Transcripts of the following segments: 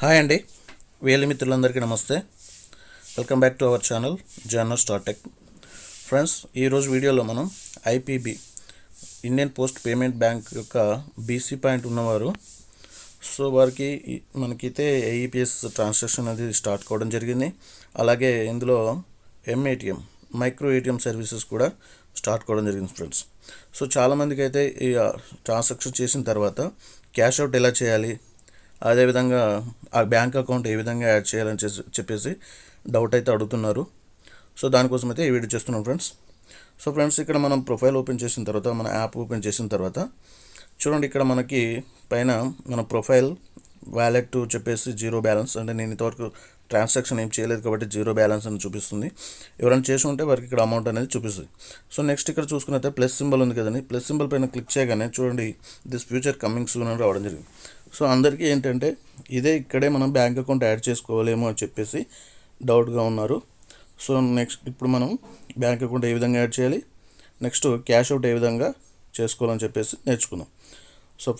Hi అండి, వేలి మిత్రులందరికీ నమస్తే. Welcome back to our channel journal star tech. Friends, ఈరోజు వీడియోలో మనం IPB Indian post payment bank యొక్క బీసీ పాయింట్ ఉన్నవారు వారికి మనకైతే ఏఈపీఎస్ ట్రాన్సాక్షన్ అనేది స్టార్ట్ కావడం జరిగింది. అలాగే ఇందులో ఎంఏటిఎం మైక్రో ఏటీఎం సర్వీసెస్ కూడా స్టార్ట్ కావడం జరిగింది ఫ్రెండ్స్. చాలామందికి అయితే ఈ ట్రాన్సాక్షన్ చేసిన తర్వాత క్యాష్ అవుట్ ఎలా చేయాలి, అదేవిధంగా ఆ బ్యాంక్ అకౌంట్ ఏ విధంగా యాడ్ చేయాలని చెప్పేసి డౌట్ అయితే అడుగుతున్నారు. దానికోసం అయితే ఈ వీడియో చేస్తున్నాం ఫ్రెండ్స్. ఫ్రెండ్స్, ఇక్కడ మనం ప్రొఫైల్ ఓపెన్ చేసిన తర్వాత, మన యాప్ ఓపెన్ చేసిన తర్వాత చూడండి, ఇక్కడ మనకి పైన మన ప్రొఫైల్ వ్యాలెట్ చెప్పేసి జీరో బ్యాలెన్స్, అంటే నేను ఇంతవరకు ట్రాన్సాక్షన్ ఏం చేయలేదు కాబట్టి జీరో బ్యాలెన్స్ అని చూపిస్తుంది. ఎవరైనా చేసి ఉంటే వారికి ఇక్కడ అమౌంట్ అనేది చూపిస్తుంది. నెక్స్ట్ ఇక్కడ చూసుకున్నట్టే ప్లస్ సింబల్ ఉంది కదండి, ప్లస్ సింబల్ పైన క్లిక్ చేయగానే చూడండి దిస్ ఫ్యూచర్ కమింగ్ సూన్ అని రావడం జరిగింది. అందరికీ ఏంటంటే ఇక్కడే మనం బ్యాంక్ అకౌంట్ యాడ్ చేసుకోవాలేమో అని చెప్పేసి డౌట్గా ఉన్నారు. నెక్స్ట్ ఇప్పుడు మనం బ్యాంక్ అకౌంట్ ఏ విధంగా యాడ్ చేయాలి, నెక్స్ట్ క్యాష్ అవుట్ ఏ విధంగా చేసుకోవాలని చెప్పేసి నేర్చుకుందాం.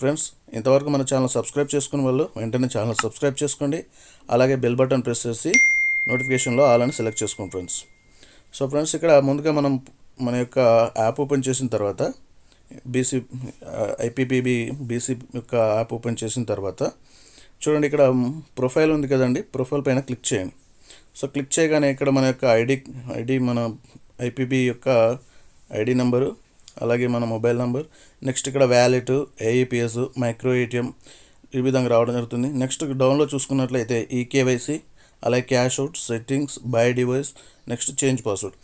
ఫ్రెండ్స్, ఇంతవరకు మన ఛానల్ సబ్స్క్రైబ్ చేసుకున్న వాళ్ళు వెంటనే ఛానల్ సబ్స్క్రైబ్ చేసుకోండి. అలాగే బెల్ బటన్ ప్రెస్ చేసి నోటిఫికేషన్లో ఆల్ అని సెలెక్ట్ చేసుకోండి ఫ్రెండ్స్. ఫ్రెండ్స్, ఇక్కడ ముందుగా మనం మన యొక్క యాప్ ఓపెన్ చేసిన తర్వాత ఐపీబీ బీసీ యొక్క యాప్ ఓపెన్ చేసిన తర్వాత చూడండి, ఇక్కడ ప్రొఫైల్ ఉంది కదండి, ప్రొఫైల్ పైన క్లిక్ చేయండి. క్లిక్ చేయగానే ఇక్కడ మన యొక్క ఐడి మన ఐపీబీ యొక్క ఐడి నెంబరు, అలాగే మన మొబైల్ నెంబర్, నెక్స్ట్ ఇక్కడ వ్యాలెట్, ఏఈపీఎస్, మైక్రో ఏటీఎం ఈ విధంగా రావడం జరుగుతుంది. నెక్స్ట్ డౌన్లో చూసుకున్నట్లయితే ఈకేవైసీ, అలాగే cash out, settings, by device, next change password.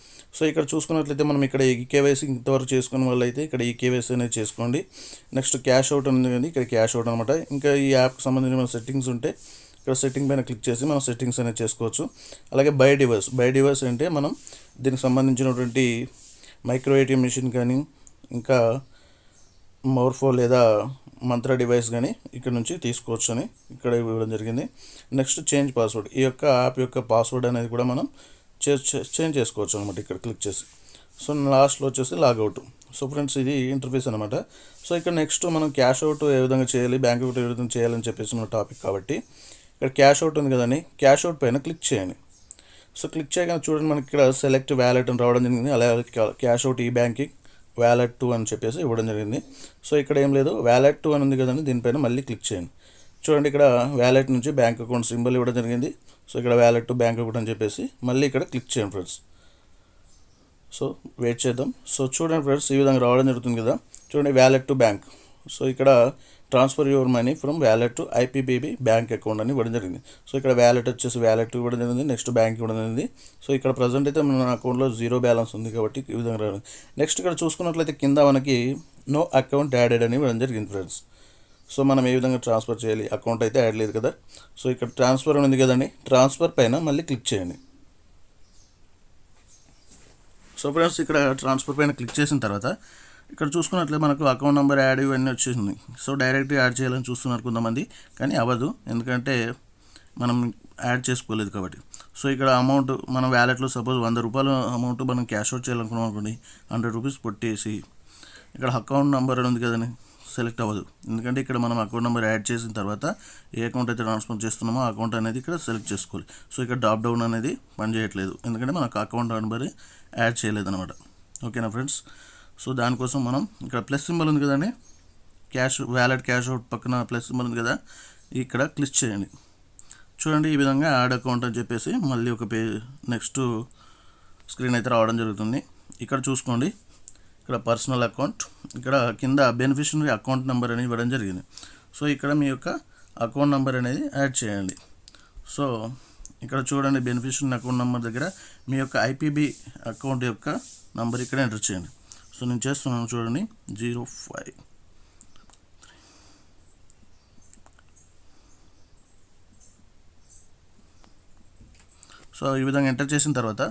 ఇక్కడ చూసుకున్నట్లయితే మనం ఇక్కడ ఈకేవైసీ ఇంతవరకు చేసుకున్న వాళ్ళు అయితే ఇక్కడ ఈకేవైసీ అనేది చేసుకోండి. నెక్స్ట్ క్యాష్ అవుట్ ఉంది కానీ ఇక్కడ క్యాష్ అవుట్ అనమాట. ఇంకా ఈ యాప్కి సంబంధించిన సెట్టింగ్స్ ఉంటే ఇక్కడ సెట్టింగ్ పైన క్లిక్ చేసి మనం సెట్టింగ్స్ అనేది చేసుకోవచ్చు. అలాగే బై డివైస్ అంటే మనం దీనికి సంబంధించినటువంటి మైక్రో ఏటీఎం మిషన్ కానీ ఇంకా మోర్ఫో లేదా మంత్ర డివైస్ కానీ ఇక్కడ నుంచి తీసుకోవచ్చు అని ఇక్కడ ఇవ్వడం జరిగింది. నెక్స్ట్ చేంజ్ పాస్వర్డ్, ఈ యొక్క యాప్ యొక్క పాస్వర్డ్ అనేది కూడా మనం చేంజ్ చేసుకోవచ్చు అనమాట ఇక్కడ క్లిక్ చేసి. లాస్ట్లో వచ్చేసి లాగౌట్. ఫ్రెండ్స్, ఇది ఇంటర్ఫేస్ అనమాట. ఇక్కడ నెక్స్ట్ మనం క్యాష్ అవుట్ ఏ విధంగా చేయాలి, బ్యాంక్ అకౌంట్ ఏ విధంగా చేయాలని చెప్పేసి మన టాపిక్ కాబట్టి ఇక్కడ క్యాష్ అవుట్ ఉంది కదండి, క్యాష్ అవుట్ పైన క్లిక్ చేయండి. క్లిక్ చేయగానే చూడండి మనకి ఇక్కడ సెలెక్ట్ వ్యాలెట్ అని రావడం జరిగింది. అలాగే క్యాష్ అవుట్ ఈ బ్యాంకింగ్ వ్యాలెట్ 2 అని చెప్పేసి ఇవ్వడం జరిగింది. ఇక్కడ ఏం లేదు, వ్యాలెట్ 2 అని ఉంది కదండి, దీనిపైన మళ్ళీ క్లిక్ చేయండి. చూడండి, ఇక్కడ వ్యాలెట్ నుంచి బ్యాంక్ అకౌంట్ సింబల్ ఇవ్వడం జరిగింది. ఇక్కడ వ్యాలెట్ టు బ్యాంక్ అకౌంట్ అని చెప్పేసి మళ్ళీ ఇక్కడ క్లిక్ చేయండి ఫ్రెండ్స్. వెయిట్ చేద్దాం. చూడండి ఫ్రెండ్స్, ఈ విధంగా రావడం జరుగుతుంది కదా. చూడండి, వ్యాలెట్ టు బ్యాంక్. ఇక్కడ transfer your money from wallet to IPBB bank account అని ఇవ్వడం జరిగింది. ఇక్కడ వ్యాలెట్ వచ్చేసి వ్యాలెట్ ఇవ్వడం జరిగింది, నెక్స్ట్ బ్యాంక్ ఇవ్వడం జరిగింది. ఇక్కడ ప్రజెంట్ అయితే మన అకౌంట్లో జీరో బ్యాలెన్స్ ఉంది కాబట్టి ఈ విధంగా రావడం. నెక్స్ట్ ఇక్కడ చూసుకున్నట్లయితే కింద మనకి నో అకౌంట్ యాడెడ్ అని ఇవ్వడం జరిగింది ఫ్రెండ్స్. మనం ఏ విధంగా ట్రాన్స్ఫర్ చేయాలి, అకౌంట్ అయితే యాడ్ లేదు కదా. ఇక్కడ ట్రాన్స్ఫర్ ఉంది కదండి, ట్రాన్స్ఫర్ పైన మళ్ళీ క్లిక్ చేయండి. ఫ్రెండ్స్, ఇక్కడ ట్రాన్స్ఫర్ పైన క్లిక్ చేసిన తర్వాత ఇక్కడ చూసుకున్నట్లయితే మనకు అకౌంట్ నెంబర్ యాడ్ ఇవన్నీ వచ్చేసింది. డైరెక్ట్గా యాడ్ చేయాలని చూస్తున్నారు కొంతమంది, కానీ అవ్వదు, ఎందుకంటే మనం యాడ్ చేసుకోలేదు కాబట్టి. ఇక్కడ అమౌంట్ మన వ్యాలెట్లో సపోజ్ 100 రూపాయలు అమౌంట్ మనం క్యాష్ అవుట్ చేయాలనుకున్నాం అనుకోండి, 100 రూపీస్ కొట్టేసి ఇక్కడ అకౌంట్ నెంబర్ అని ఉంది కదండి, సెలెక్ట్ అవ్వదు. ఎందుకంటే ఇక్కడ మనం అకౌంట్ నెంబర్ యాడ్ చేసిన తర్వాత ఏ అకౌంట్ అయితే ట్రాన్స్ఫర్ చేస్తున్నామో ఆ అకౌంట్ అనేది ఇక్కడ సెలెక్ట్ చేసుకోవాలి. ఇక్కడ డ్రాప్ డౌన్ అనేది పనిచేయట్లేదు, ఎందుకంటే మనకు అకౌంట్ నెంబర్ యాడ్ చేయలేదు అనమాట. ఓకేనా ఫ్రెండ్స్? దానికోసం మనం ఇక్కడ ప్లస్ సింబల్ ఉంది కదండి, వ్యాలెట్ క్యాష్ అవుట్ పక్కన ప్లస్ సింబల్ ఉంది కదా, ఇక్కడ క్లిక్ చేయండి. చూడండి, ఈ విధంగా యాడ్ అకౌంట్ అని చెప్పేసి మళ్ళీ ఒక నెక్స్ట్ స్క్రీన్ అయితే రావడం జరుగుతుంది. ఇక్కడ చూసుకోండి, ఇక్కడ పర్సనల్ అకౌంట్, ఇక్కడ కింద బెనిఫిషియరీ అకౌంట్ నెంబర్ అని ఇవ్వడం జరిగింది. ఇక్కడ మీ యొక్క అకౌంట్ నెంబర్ అనేది యాడ్ చేయండి. ఇక్కడ చూడండి, బెనిఫిషియరీ అకౌంట్ నెంబర్ దగ్గర మీ యొక్క ఐపీబీ అకౌంట్ యొక్క నెంబర్ ఇక్కడ ఎంటర్ చేయండి. నేను చేస్తున్నాను, చూడండి 05. ఈ విధంగా ఎంటర్ చేసిన తర్వాత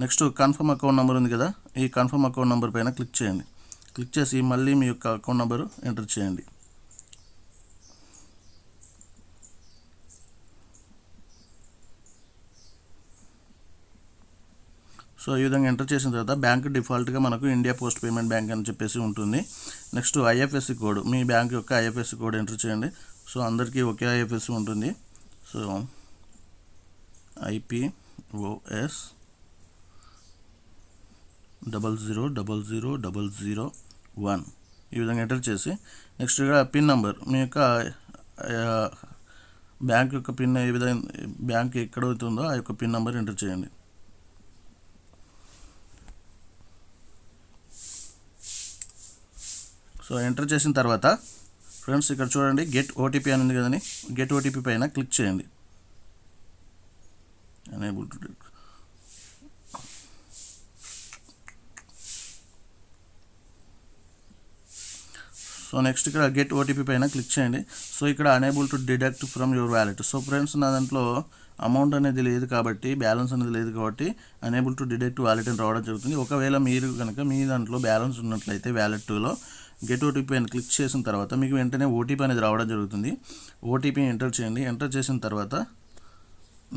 నెక్స్ట్ కన్ఫర్మ్ అకౌంట్ నెంబర్ ఉంది కదా, ఈ కన్ఫర్మ్ అకౌంట్ నెంబర్ పైన క్లిక్ చేయండి. క్లిక్ చేసి మళ్ళీ మీ యొక్క అకౌంట్ నెంబరు ఎంటర్ చేయండి. ఈ విధంగా ఎంటర్ చేసిన తర్వాత బ్యాంక్ డిఫాల్ట్గా మనకు ఇండియా పోస్ట్ పేమెంట్ బ్యాంక్ అని చెప్పేసి ఉంటుంది. నెక్స్ట్ ఐఎఫ్ఎస్సి కోడ్, మీ బ్యాంక్ యొక్క ఐఎఫ్ఎస్సి కోడ్ ఎంటర్ చేయండి. అందరికీ ఒకే ఐఎఫ్ఎస్సి ఉంటుంది. సో IPOS 000001 ఈ విధంగా ఎంటర్ చేసి నెక్స్ట్ ఇక్కడ పిన్ నెంబర్ మీ యొక్క బ్యాంక్ యొక్క పిన్ ఏ విధంగా బ్యాంక్ ఎక్కడ అవుతుందో ఆ యొక్క పిన్ నెంబర్ ఎంటర్ చేయండి. సో ఎంటర్ చేసిన తర్వాత ఫ్రెండ్స్ ఇక్కడ చూడండి గెట్ ఓటీపీ అని ఉంది కదండి, గెట్ ఓటీపీ పైన క్లిక్ చేయండి. ఎనేబుల్ టు సో నెక్స్ట్ ఇక్కడ గెట్ ఓటీపీ పైన క్లిక్ చేయండి. సో ఇక్కడ enable to deduct from your wallet. So friends నా దాంట్లో అమౌంట్ అనేది లేదు కాబట్టి, బ్యాలెన్స్ అనేది లేదు కాబట్టి అనేబుల్ టు డిడక్ట్ వ్యాలెట్ అని రావడం జరుగుతుంది. ఒకవేళ మీరు కనుక మీ దాంట్లో బ్యాలెన్స్ ఉన్నట్లయితే వ్యాలెట్లో గెట్ ఓటీపీ అని క్లిక్ చేసిన తర్వాత మీకు వెంటనే ఓటీపీ అనేది రావడం జరుగుతుంది. ఓటీపీ ఎంటర్ చేయండి. ఎంటర్ చేసిన తర్వాత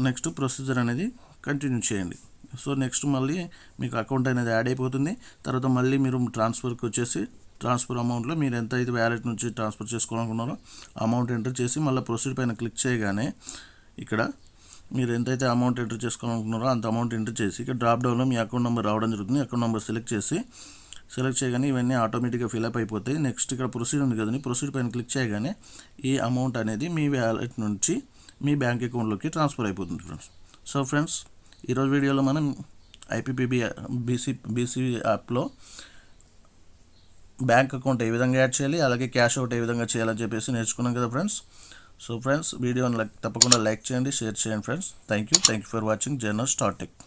నెక్స్ట్ ప్రొసీజర్ అనేది కంటిన్యూ చేయండి. సో నెక్స్ట్ మళ్ళీ మీకు అకౌంట్ అనేది యాడ్ అయిపోతుంది. తర్వాత మళ్ళీ మీరు ట్రాన్స్ఫర్కి వచ్చేసి ట్రాన్స్ఫర్ అమౌంట్లో మీరు ఎంత అయితే వ్యాలెట్ నుంచి ట్రాన్స్ఫర్ చేసుకోవాలనుకున్నారో అమౌంట్ ఎంటర్ చేసి మళ్ళీ ప్రొసీడ్ పైన క్లిక్ చేయగానే ఇక్కడ మీరు ఎంతైతే అమౌంట్ ఎంటర్ చేసుకోవాలనుకున్నారో అంత అమౌంట్ ఎంటర్ చేసి ఇక్కడ డ్రాప్ డౌన్లో మీ అకౌంట్ నెంబర్ రావడం జరుగుతుంది. అకౌంట్ నెంబర్ సెలెక్ట్ చేయగానే ఇవన్నీ ఆటోమేటిక్గా ఫిల్అప్ అయిపోతాయి. నెక్స్ట్ ఇక్కడ ప్రొసీడ్ ఉంది కదండి, ప్రొసీడ్ పైన క్లిక్ చేయగానే ఈ అమౌంట్ అనేది మీ వ్యాలెట్ నుంచి మీ బ్యాంక్ అకౌంట్లోకి ట్రాన్స్ఫర్ అయిపోతుంది ఫ్రెండ్స్. సో ఫ్రెండ్స్ ఈరోజు వీడియోలో మనం IPPB బీసీ యాప్లో బ్యాంక్ అకౌంట్ ఏ విధంగా యాడ్ చేయాలి, అలాగే క్యాష్ అవుట్ ఏ విధంగా చేయాలని చెప్పేసి నేర్చుకున్నాం కదా ఫ్రెండ్స్. సో ఫ్రెండ్స్ వీడియోని తప్పకుండా లైక్ చేయండి, షేర్ చేయండి friends. Thank you for watching journal star tech.